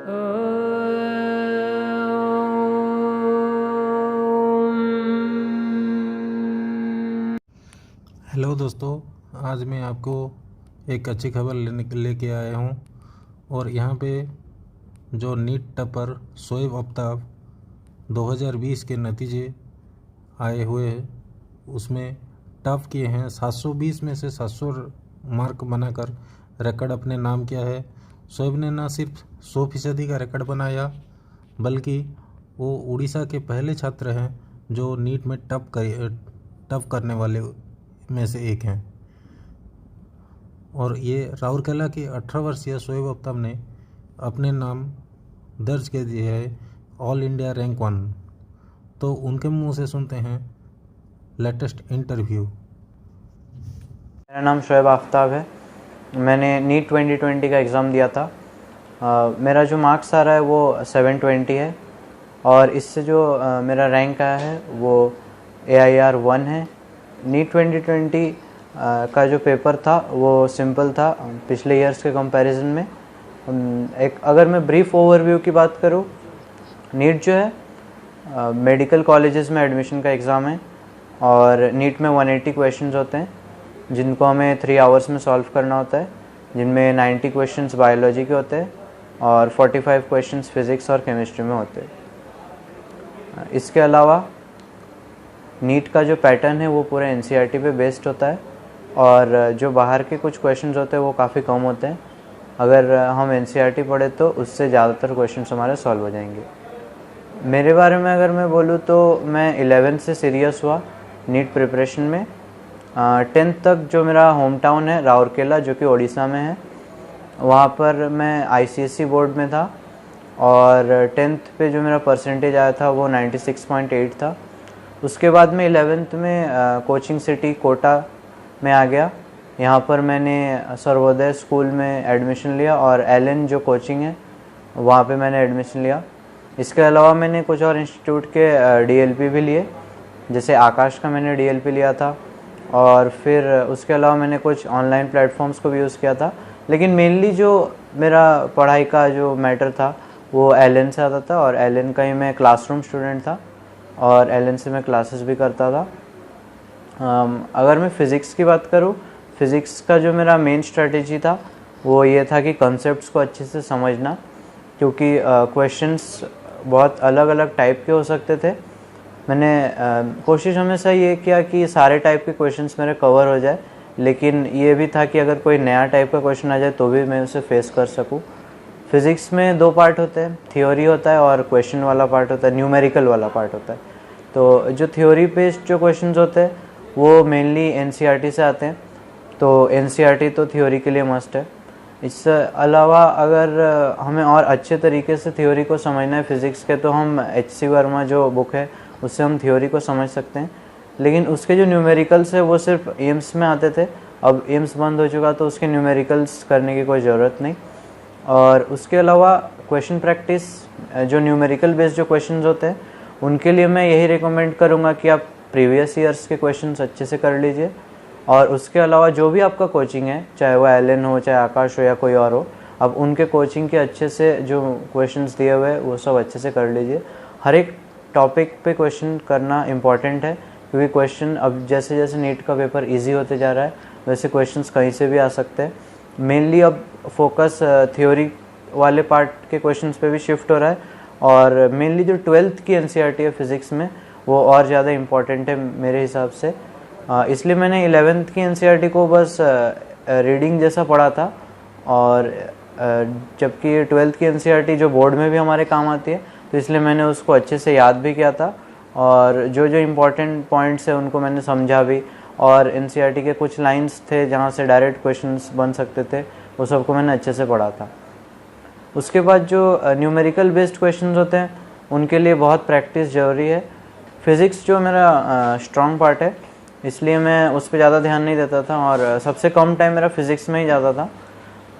Hello दोस्तों, आज मैं आपको एक अच्छी खबर लेके आया हूँ। और यहाँ पे जो नीट टॉपर शोएब आफ्ताब 2020 के नतीजे आए हुए हैं, उसमें टॉप किए हैं। 720 में से 700 मार्क बनाकर रिकॉर्ड अपने नाम किया है। शोएब ने न सिर्फ 100% का रिकॉर्ड बनाया, बल्कि वो उड़ीसा के पहले छात्र हैं जो नीट में टॉप करने वाले में से एक हैं। और ये राउरकेला के 18 वर्षीय शोएब आफ्ताब ने अपने नाम दर्ज कर दिया है ऑल इंडिया रैंक 1। तो उनके मुंह से सुनते हैं लेटेस्ट इंटरव्यू। मेरा नाम शोएब आफ्ताब है। मैंने नीट 2020 का एग्ज़ाम दिया था। मेरा जो मार्क्स आ रहा है वो 720 है, और इससे जो मेरा रैंक आया है वो AIR 1 है। नीट 2020 का जो पेपर था वो सिंपल था पिछले ईयर्स के कंपैरिजन में। अगर मैं ब्रीफ ओवरव्यू की बात करूँ, नीट जो है मेडिकल कॉलेजेस में एडमिशन का एग्ज़ाम है, और नीट में 180 क्वेश्चंस होते हैं जिनको हमें 3 आवर्स में सॉल्व करना होता है, जिनमें 90 क्वेश्चंस बायोलॉजी के होते हैं और 45 क्वेश्चंस फिज़िक्स और केमिस्ट्री में होते हैं। इसके अलावा नीट का जो पैटर्न है वो पूरे NCERT पे बेस्ड होता है, और जो बाहर के कुछ क्वेश्चंस होते हैं वो काफ़ी कम होते हैं। अगर हम NCERT पढ़े तो उससे ज़्यादातर क्वेश्चंस हमारे सॉल्व हो जाएंगे। मेरे बारे में अगर मैं बोलूँ तो मैं 11th से सीरियस हुआ नीट प्रिपरेशन में। 10th तक जो मेरा होम टाउन है राउरकेला, जो कि उड़ीसा में है, वहाँ पर मैं ICSE बोर्ड में था, और 10th पे जो मेरा परसेंटेज आया था वो 96.8 था। उसके बाद में 11th में कोचिंग सिटी कोटा में आ गया। यहाँ पर मैंने सर्वोदय स्कूल में एडमिशन लिया, और LN जो कोचिंग है वहाँ पे मैंने एडमिशन लिया। इसके अलावा मैंने कुछ और इंस्टीट्यूट के DLP भी लिए, जैसे आकाश का मैंने DLP लिया था, और फिर उसके अलावा मैंने कुछ ऑनलाइन प्लेटफॉर्म्स को भी यूज़ किया था। लेकिन मेनली जो मेरा पढ़ाई का जो मैटर था वो LN से आता था, और LN का ही मैं क्लासरूम स्टूडेंट था, और LN से मैं क्लासेस भी करता था। अगर मैं फ़िज़िक्स की बात करूँ, फ़िज़िक्स का जो मेरा मेन स्ट्रेटेजी था वो ये था कि कॉन्सेप्ट्स को अच्छे से समझना, क्योंकि क्वेश्चंस बहुत अलग अलग टाइप के हो सकते थे। मैंने कोशिश हमेशा ये किया कि सारे टाइप के क्वेश्चंस मेरे कवर हो जाए, लेकिन ये भी था कि अगर कोई नया टाइप का क्वेश्चन आ जाए तो भी मैं उसे फेस कर सकूं। फिज़िक्स में 2 पार्ट होते हैं, थ्योरी होता है और क्वेश्चन वाला पार्ट होता है, न्यूमेरिकल वाला पार्ट होता है। तो जो थ्योरी बेस्ड जो क्वेश्चंस होते हैं वो मेनली NCERT से आते हैं, तो NCERT तो थ्योरी के लिए मस्ट है। इससे अलावा अगर हमें और अच्छे तरीके से थ्योरी को समझना है फिज़िक्स के, तो हम HC वर्मा जो बुक है उससे हम थ्योरी को समझ सकते हैं। लेकिन उसके जो न्यूमेरिकल्स है वो सिर्फ एम्स में आते थे, अब एम्स बंद हो चुका तो उसके न्यूमेरिकल्स करने की कोई ज़रूरत नहीं। और उसके अलावा क्वेश्चन प्रैक्टिस, जो न्यूमेरिकल बेस्ड जो क्वेश्चंस होते हैं उनके लिए मैं यही रिकमेंड करूँगा कि आप प्रीवियस ईयर्स के क्वेश्चंस अच्छे से कर लीजिए। और उसके अलावा जो भी आपका कोचिंग है, चाहे वो LN हो, चाहे आकाश हो या कोई और हो, अब उनके कोचिंग के अच्छे से जो क्वेश्चंस दिए हुए हैं वो सब अच्छे से कर लीजिए। हर एक टॉपिक पे क्वेश्चन करना इम्पॉर्टेंट है, क्योंकि क्वेश्चन अब जैसे जैसे नीट का पेपर इजी होते जा रहा है वैसे क्वेश्चंस कहीं से भी आ सकते हैं। मेनली अब फोकस थ्योरी वाले पार्ट के क्वेश्चंस पे भी शिफ्ट हो रहा है, और मेनली जो 12th की NCERT है फिज़िक्स में वो और ज़्यादा इम्पॉर्टेंट है मेरे हिसाब से। इसलिए मैंने 11th की NCERT को बस रीडिंग जैसा पढ़ा था, और जबकि 12th की NCERT जो बोर्ड में भी हमारे काम आती है, तो इसलिए मैंने उसको अच्छे से याद भी किया था, और जो जो इम्पोर्टेंट पॉइंट्स है उनको मैंने समझा भी। और NCERT के कुछ लाइंस थे जहाँ से डायरेक्ट क्वेश्चंस बन सकते थे, वो सबको मैंने अच्छे से पढ़ा था। उसके बाद जो न्यूमेरिकल बेस्ड क्वेश्चंस होते हैं उनके लिए बहुत प्रैक्टिस ज़रूरी है। फिज़िक्स जो मेरा स्ट्रॉन्ग पार्ट है, इसलिए मैं उस पर ज़्यादा ध्यान नहीं देता था, और सबसे कम टाइम मेरा फिज़िक्स में ही जाता था।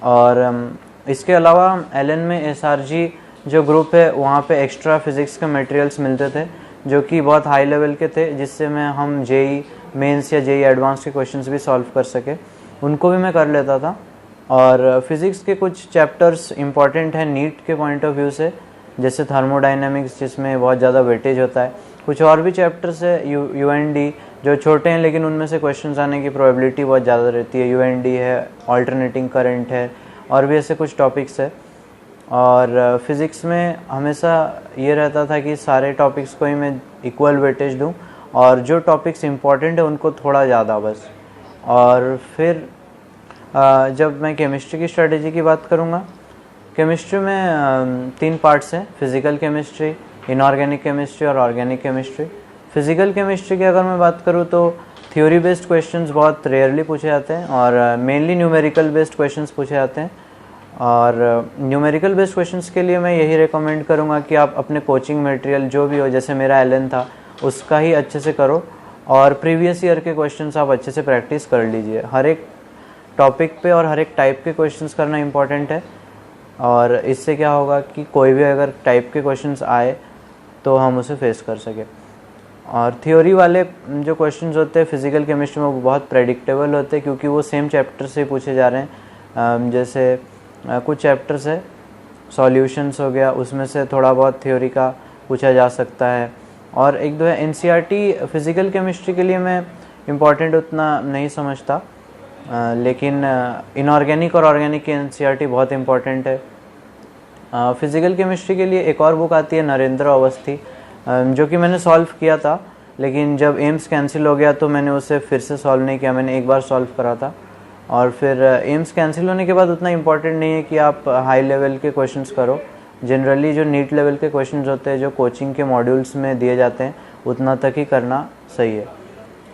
और इसके अलावा LN में SRG जो ग्रुप है वहाँ पे एक्स्ट्रा फिज़िक्स के मटेरियल्स मिलते थे जो कि बहुत हाई लेवल के थे, जिससे हम JEE मेंस या JEE एडवांस के क्वेश्चंस भी सॉल्व कर सके, उनको भी मैं कर लेता था। और फिज़िक्स के कुछ चैप्टर्स इम्पॉर्टेंट हैं नीट के पॉइंट ऑफ व्यू से, जैसे थर्मोडाइनमिक्स जिसमें बहुत ज़्यादा वेटेज होता है। कुछ और भी चैप्टर्स है यूएनडी जो छोटे हैं लेकिन उनमें से क्वेश्चंस आने की प्रोबेबिलिटी बहुत ज़्यादा रहती है। यूएनडी है, ऑल्टरनेटिंग करंट है, और भी ऐसे कुछ टॉपिक्स है। और फिज़िक्स में हमेशा ये रहता था कि सारे टॉपिक्स को ही मैं इक्वल वेटेज दूं और जो टॉपिक्स इम्पॉर्टेंट है उनको थोड़ा ज़्यादा बस। और फिर जब मैं केमिस्ट्री की स्ट्रेटेजी की बात करूँगा, केमिस्ट्री में 3 पार्ट्स हैं, फिज़िकल केमिस्ट्री, इनऑर्गेनिक केमिस्ट्री और ऑर्गेनिक केमिस्ट्री। फिज़िकल केमिस्ट्री की अगर मैं बात करूँ तो थ्योरी बेस्ड क्वेश्चंस बहुत रेयरली पूछे जाते हैं और मेनली न्यूमेरिकल बेस्ड क्वेश्चंस पूछे जाते हैं। और न्यूमेरिकल बेस्ड क्वेश्चंस के लिए मैं यही रिकमेंड करूँगा कि आप अपने कोचिंग मटेरियल जो भी हो, जैसे मेरा एलन था, उसका ही अच्छे से करो और प्रीवियस ईयर के क्वेश्चंस आप अच्छे से प्रैक्टिस कर लीजिए। हर एक टॉपिक पे और हर एक टाइप के क्वेश्चंस करना इम्पॉर्टेंट है और इससे क्या होगा कि कोई भी अगर टाइप के क्वेश्चंस आए तो हम उसे फेस कर सकें। और थ्योरी वाले जो क्वेश्चंस होते हैं फिज़िकल केमिस्ट्री में वो बहुत प्रेडिक्टेबल होते हैं क्योंकि वो सेम चैप्टर से पूछे जा रहे हैं। जैसे कुछ चैप्टर्स है, सॉल्यूशंस हो गया, उसमें से थोड़ा बहुत थ्योरी का पूछा जा सकता है। और एक दो है एनसीईआरटी फिज़िकल केमिस्ट्री के लिए मैं इम्पॉर्टेंट उतना नहीं समझता, लेकिन इनऑर्गेनिक और ऑर्गेनिक की एनसीईआरटी बहुत इम्पॉर्टेंट है। फिज़िकल केमिस्ट्री के लिए एक और बुक आती है नरेंद्र अवस्थी, जो कि मैंने सॉल्व किया था, लेकिन जब एम्स कैंसिल हो गया तो मैंने उसे फिर से सॉल्व नहीं किया। मैंने एक बार सॉल्व करा था और फिर एम्स कैंसिल होने के बाद उतना इम्पॉर्टेंट नहीं है कि आप हाई लेवल के क्वेश्चंस करो। जनरली जो नीट लेवल के क्वेश्चंस होते हैं जो कोचिंग के मॉड्यूल्स में दिए जाते हैं उतना तक ही करना सही है।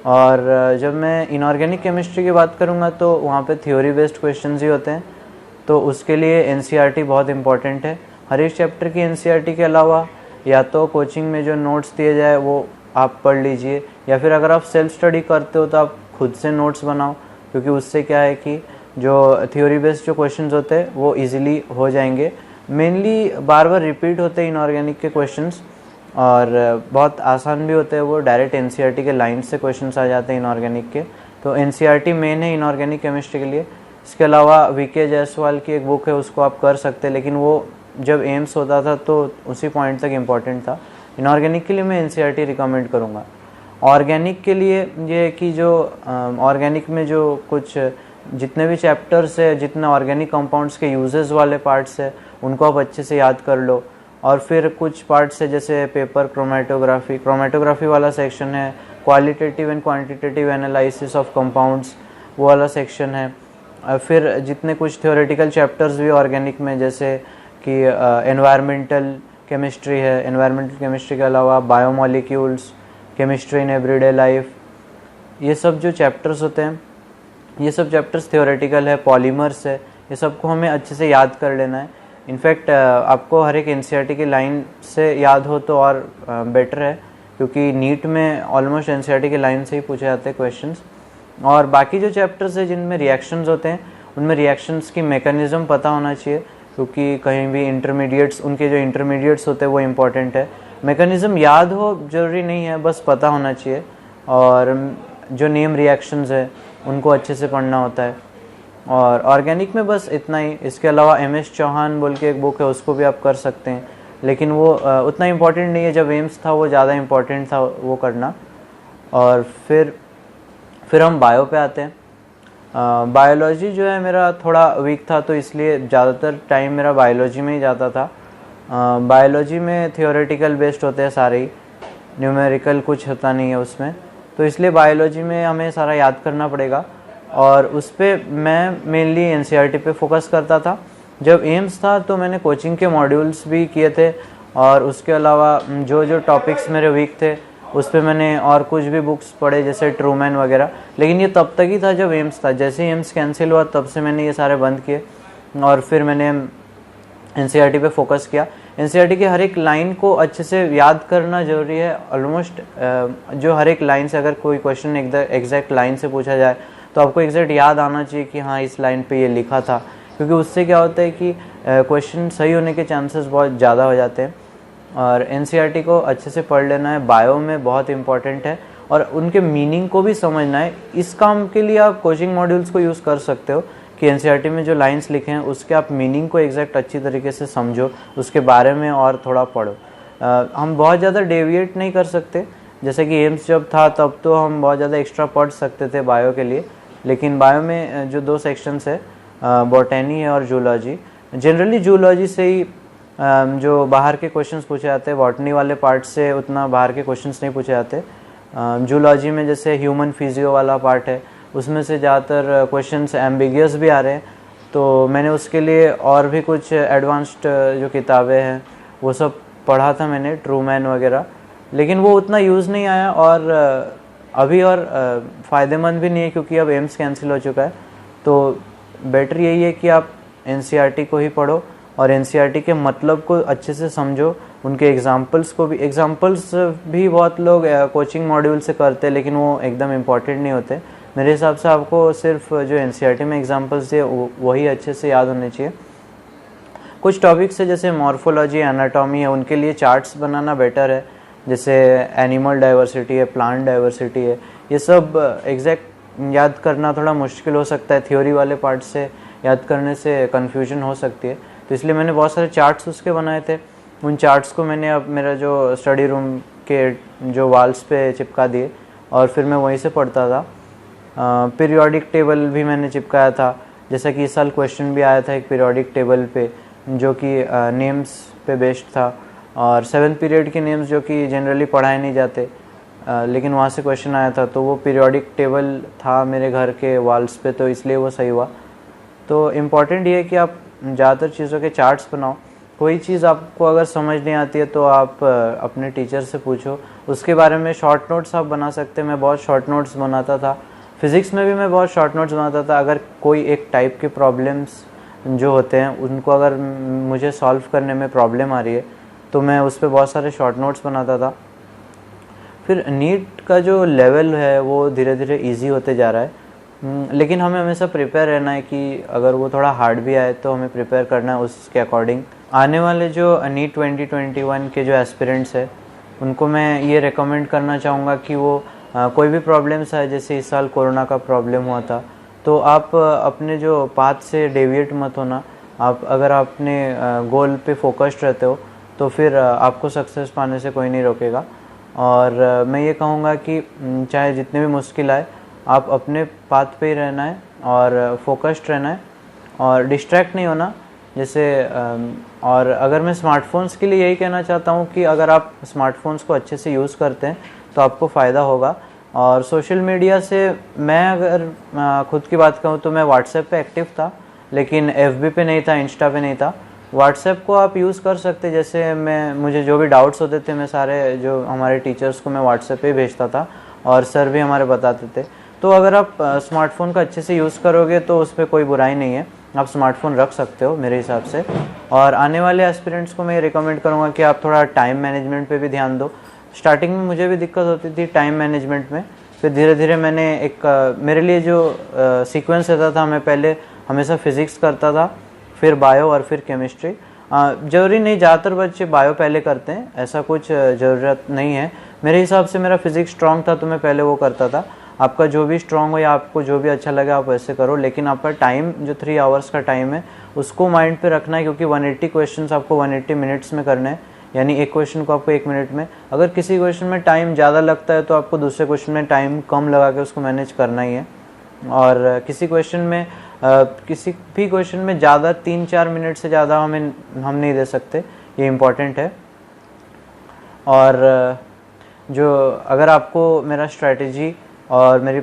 और जब मैं इनऑर्गेनिक केमिस्ट्री की बात करूँगा तो वहाँ पे थ्योरी बेस्ड क्वेश्चंस ही होते हैं, तो उसके लिए एनसीईआरटी बहुत इंपॉर्टेंट है। हर एक चैप्टर की एनसीईआरटी के अलावा या तो कोचिंग में जो नोट्स दिए जाए वो आप पढ़ लीजिए, या फिर अगर आप सेल्फ स्टडी करते हो तो आप खुद से नोट्स बनाओ, क्योंकि उससे क्या है कि जो थ्योरी बेस्ड जो क्वेश्चंस होते हैं वो इजीली हो जाएंगे। मेनली बार बार रिपीट होते हैं इनऑर्गेनिक के क्वेश्चंस और बहुत आसान भी होते हैं, वो डायरेक्ट एनसीईआरटी के लाइन से क्वेश्चंस आ जाते हैं इनऑर्गेनिक के। तो एनसीईआरटी मेन है इनऑर्गेनिक केमिस्ट्री के लिए। इसके अलावा वीके जायसवाल की एक बुक है, उसको आप कर सकते हैं, लेकिन वो जब एम्स होता था तो उसी पॉइंट तक इम्पॉर्टेंट था। इनऑर्गेनिक के लिए मैं एनसीईआरटी रिकमेंड करूँगा। ऑर्गेनिक के लिए ये कि जो ऑर्गेनिक में जो कुछ जितने भी चैप्टर्स है, जितने ऑर्गेनिक कंपाउंड्स के यूजेस वाले पार्ट्स है, उनको आप अच्छे से याद कर लो। और फिर कुछ पार्ट्स है जैसे पेपर क्रोमेटोग्राफी वाला सेक्शन है, qualitative and quantitative analysis of compounds वो वाला सेक्शन है। फिर जितने कुछ थ्योरेटिकल चैप्टर्स भी ऑर्गेनिक में, जैसे कि एनवायरमेंटल केमिस्ट्री है, एनवायरमेंटल केमिस्ट्री के अलावा biomolecules, chemistry in everyday life, ये सब जो चैप्टर्स होते हैं ये सब चैप्टर्स थ्योरेटिकल है। पॉलीमर्स है, ये सबको हमें अच्छे से याद कर लेना है। इनफैक्ट आपको हर एक एनसीईआरटी की लाइन से याद हो तो और बेटर है, क्योंकि नीट में ऑलमोस्ट एनसीईआरटी की लाइन से ही पूछे जाते हैं क्वेश्चंस। और बाकी जो चैप्टर्स है जिनमें रिएक्शंस होते हैं उनमें रिएक्शंस की मैकेनिज्म पता होना चाहिए, क्योंकि कहीं भी इंटरमीडिएट्स, उनके जो इंटरमीडिएट्स होते हैं वो इम्पोर्टेंट है। मैकेनिज्म याद हो ज़रूरी नहीं है, बस पता होना चाहिए। और जो नेम रिएक्शंस है उनको अच्छे से पढ़ना होता है। और ऑर्गेनिक में बस इतना ही। इसके अलावा एमएस चौहान बोल के एक बुक है, उसको भी आप कर सकते हैं, लेकिन वो उतना इम्पोर्टेंट नहीं है। जब एम्स था वो ज़्यादा इम्पोर्टेंट था वो करना। और फिर हम बायो पे आते हैं। बायोलॉजी जो है मेरा थोड़ा वीक था, तो इसलिए ज़्यादातर टाइम मेरा बायोलॉजी में ही जाता था। बायोलॉजी में थियोरेटिकल बेस्ड होते हैं सारे ही, न्यूमेरिकल कुछ होता नहीं है उसमें, तो इसलिए बायोलॉजी में हमें सारा याद करना पड़ेगा। और उस पर मैं मेनली एनसीईआरटी पे फोकस करता था। जब एम्स था तो मैंने कोचिंग के मॉड्यूल्स भी किए थे, और उसके अलावा जो जो टॉपिक्स मेरे वीक थे उस पर मैंने और कुछ भी बुक्स पढ़े, जैसे ट्रूमैन वगैरह। लेकिन ये तब तक ही था जब एम्स था। जैसे ही एम्स कैंसिल हुआ तब से मैंने ये सारे बंद किए और फिर मैंने एनसीईआरटी पे फोकस किया। एनसीईआरटी के हर एक लाइन को अच्छे से याद करना ज़रूरी है। ऑलमोस्ट जो हर एक लाइन से अगर कोई क्वेश्चन एग्जैक्ट लाइन से पूछा जाए तो आपको एग्जैक्ट याद आना चाहिए कि हाँ इस लाइन पे ये लिखा था, क्योंकि उससे क्या होता है कि क्वेश्चन सही होने के चांसेस बहुत ज़्यादा हो जाते हैं। और एनसीईआरटी को अच्छे से पढ़ लेना है, बायो में बहुत इंपॉर्टेंट है, और उनके मीनिंग को भी समझना है। इस काम के लिए आप कोचिंग मॉड्यूल्स को यूज़ कर सकते हो कि एनसीईआरटी में जो लाइंस लिखे हैं उसके आप मीनिंग को एग्जैक्ट अच्छी तरीके से समझो, उसके बारे में और थोड़ा पढ़ो। हम बहुत ज़्यादा डेविएट नहीं कर सकते, जैसे कि एम्स जब था तब तो हम बहुत ज़्यादा एक्स्ट्रा पढ़ सकते थे बायो के लिए, लेकिन बायो में जो 2 सेक्शंस है, बॉटनी है और जूलॉजी, जनरली जूलॉजी से ही जो बाहर के क्वेश्चंस पूछे जाते हैं, बॉटनी वाले पार्ट से उतना बाहर के क्वेश्चंस नहीं पूछे जाते। जूलॉजी में जैसे ह्यूमन फिजियो वाला पार्ट है, उसमें से ज़्यादातर क्वेश्चंस एम्बिगियस भी आ रहे हैं, तो मैंने उसके लिए और भी कुछ एडवांस्ड जो किताबें हैं वो सब पढ़ा था मैंने, ट्रूमैन वगैरह, लेकिन वो उतना यूज़ नहीं आया और अभी और फ़ायदेमंद भी नहीं है क्योंकि अब एम्स कैंसिल हो चुका है। तो बेटर यही है कि आप एनसीईआरटी को ही पढ़ो और एनसीईआरटी के मतलब को अच्छे से समझो, उनके एग्जाम्पल्स भी बहुत लोग कोचिंग मॉड्यूल से करते हैं, लेकिन वो एकदम इम्पॉर्टेंट नहीं होते। मेरे हिसाब से आपको सिर्फ जो एनसीईआरटी में एग्जाम्पल्स दिए वही अच्छे से याद होने चाहिए। कुछ टॉपिक्स है जैसे मॉर्फोलॉजी, एनाटॉमी है, उनके लिए चार्ट्स बनाना बेटर है, जैसे एनिमल डाइवर्सिटी है, प्लांट डाइवर्सिटी है, ये सब एग्जैक्ट याद करना थोड़ा मुश्किल हो सकता है, थ्योरी वाले पार्ट से याद करने से कन्फ्यूजन हो सकती है। तो इसलिए मैंने बहुत सारे चार्ट्स उसके बनाए थे, उन चार्ट्स को मैंने अब मेरा जो स्टडी रूम के जो वाल्स पे चिपका दिए और फिर मैं वहीं से पढ़ता था। पीरियोडिक टेबल भी मैंने चिपकाया था, जैसा कि इस साल क्वेश्चन भी आया था एक पीरियोडिक टेबल पे जो कि नेम्स पे बेस्ड था, और 7th पीरियड के नेम्स जो कि जनरली पढ़ाए नहीं जाते, लेकिन वहाँ से क्वेश्चन आया था, तो वो पीरियोडिक टेबल था मेरे घर के वाल्स पे, तो इसलिए वो सही हुआ। तो इम्पॉर्टेंट ये है कि आप ज़्यादातर चीज़ों के चार्ट्स बनाओ। कोई चीज़ आपको अगर समझ नहीं आती है तो आप अपने टीचर से पूछो, उसके बारे में शॉर्ट नोट्स आप बना सकते हैं। मैं बहुत शॉर्ट नोट्स बनाता था, फिज़िक्स में भी मैं बहुत शॉर्ट नोट्स बनाता था। अगर कोई एक टाइप के प्रॉब्लम्स जो होते हैं उनको अगर मुझे सॉल्व करने में प्रॉब्लम आ रही है तो मैं उस पर बहुत सारे शॉर्ट नोट्स बनाता था। फिर नीट का जो लेवल है वो धीरे धीरे इजी होते जा रहा है, लेकिन हमें हमेशा प्रिपेयर रहना है कि अगर वो थोड़ा हार्ड भी आए तो हमें प्रिपेयर करना है उसके अकॉर्डिंग। आने वाले जो नीट 2021 के जो एस्पिरेंट्स है उनको मैं ये रेकमेंड करना चाहूँगा कि वो कोई भी प्रॉब्लम्स है, जैसे इस साल कोरोना का प्रॉब्लम हुआ था, तो आप अपने जो पाथ से डेविएट मत होना। आप अगर अपने गोल पे फोकस्ड रहते हो तो फिर आपको सक्सेस पाने से कोई नहीं रोकेगा। और मैं ये कहूँगा कि चाहे जितने भी मुश्किल आए आप अपने पाथ पे ही रहना है और फोकस्ड रहना है और डिस्ट्रैक्ट नहीं होना। जैसे और अगर मैं स्मार्टफोन्स के लिए यही कहना चाहता हूँ कि अगर आप स्मार्टफोन्स को अच्छे से यूज़ करते हैं तो आपको फ़ायदा होगा। और सोशल मीडिया से मैं अगर खुद की बात कहूँ तो मैं व्हाट्सएप पे एक्टिव था, लेकिन एफबी पे नहीं था, इंस्टा पे नहीं था। व्हाट्सएप को आप यूज़ कर सकते, जैसे मुझे जो भी डाउट्स होते थे मैं सारे जो हमारे टीचर्स को मैं व्हाट्सएप पे भेजता था और सर भी हमारे बताते थे। तो अगर आप स्मार्टफोन का अच्छे से यूज़ करोगे तो उस पर कोई बुराई नहीं है, आप स्मार्टफोन रख सकते हो मेरे हिसाब से। और आने वाले एस्पिरेंट्स को मैं रिकमेंड करूँगा कि आप थोड़ा टाइम मैनेजमेंट पे भी ध्यान दो। स्टार्टिंग में मुझे भी दिक्कत होती थी टाइम मैनेजमेंट में, फिर धीरे धीरे मैंने मेरे लिए जो सीक्वेंस रहता था, मैं पहले हमेशा फिज़िक्स करता था, फिर बायो और फिर केमिस्ट्री। ज़रूरी नहीं ज़्यादातर बच्चे बायो पहले करते हैं, ऐसा कुछ ज़रूरत नहीं है। मेरे हिसाब से मेरा फिज़िक्स स्ट्रॉन्ग था तो मैं पहले वो करता था। आपका जो भी स्ट्रॉन्ग हो या आपको जो भी अच्छा लगे आप वैसे करो, लेकिन आपका टाइम जो 3 आवर्स का टाइम है उसको माइंड पे रखना है, क्योंकि 180 क्वेश्चंस आपको 180 मिनट्स में करने हैं, यानी एक क्वेश्चन को आपको 1 मिनट में। अगर किसी क्वेश्चन में टाइम ज़्यादा लगता है तो आपको दूसरे क्वेश्चन में टाइम कम लगा के उसको मैनेज करना ही है। और किसी भी क्वेश्चन में ज़्यादा 3-4 मिनट से ज़्यादा हम नहीं दे सकते, ये इम्पॉर्टेंट है। और जो अगर आपको मेरा स्ट्रैटेजी और मेरी